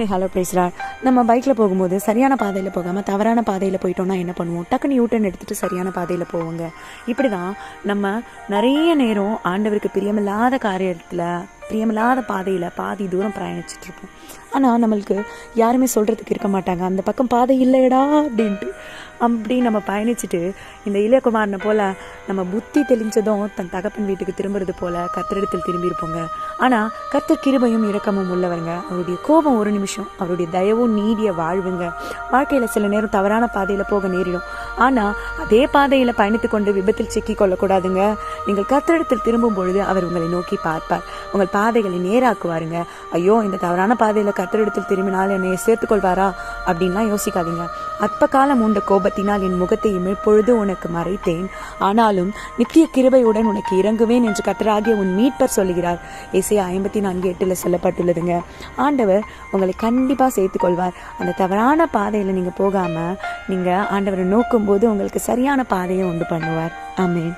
Hello பேசுகிறார். நம்ம பைக்கில் போகும்போது சரியான பாதையில் போகாமல் தவறான பாதையில் போயிட்டோம்னா என்ன பண்ணுவோம்? டக்குன்னு யூட்டன் எடுத்துகிட்டு சரியான பாதையில் போவோங்க. இப்படி தான் நம்ம நிறைய நேரம் ஆண்டவருக்கு பிரியமில்லாத காரியத்தில், பிரியமில்லாத பாதையில் பாதி தூரம் பிரயாணிச்சிட்ருப்போம். ஆனால் நம்மளுக்கு யாருமே சொல்கிறதுக்கு இருக்க மாட்டாங்க, அந்த பக்கம் பாதை இல்லையடா அப்படின்ட்டு. அப்படி நம்ம பயணிச்சுட்டு இந்த இளையகுமாரனை போல் நம்ம புத்தி தெளிஞ்சதும் தன் தகப்பன் வீட்டுக்கு திரும்புறது போல் கர்த்தரிடத்தில் திரும்பியிருப்போங்க. ஆனால் கர்த்தர் கிருபையும் இரக்கமும் உள்ளவங்க. அவருடைய கோபம் ஒரு நிமிஷம், அவருடைய தயவும் நீடிய வாழ்வுங்க. வாழ்க்கையில் சில நேரம் தவறான பாதையில் போக நேரிடும். ஆனால் அதே பாதையில் பயணித்து கொண்டு விபத்தில் சிக்கி கொள்ளக்கூடாதுங்க. நீங்கள் கர்த்தரிடத்தில் திரும்பும் பொழுது அவர் உங்களை நோக்கி பார்ப்பார், உங்கள் பாதைகளை நேராக்குவாருங்க. ஐயோ, இந்த தவறான பாதையில் கர்த்தரிடத்தில் திரும்பினால் என்னை சேர்த்துக்கொள்வாரா அப்படின்லாம் யோசிக்காதீங்க. அற்ப காலம் உண்ட கோபத்தினால் என் முகத்தை இமைப்பொழுது உனக்கு மறைத்தேன், ஆனாலும் நித்திய கிருபையுடன் உனக்கு இறங்குவேன் என்று கர்த்தராகிய உன் மீட்பர் சொல்லுகிறார். ஏசாயா 54:8 சொல்லப்பட்டுள்ளதுங்க. ஆண்டவர் உங்களை கண்டிப்பாக சேர்த்துக்கொள்வார். அந்த தவறான பாதையில் நீங்கள் போகாமல் நீங்கள் ஆண்டவரை நோக்கும் போது உங்களுக்கு சரியான பாதையை உண்டு பண்ணுவார். ஆமென்.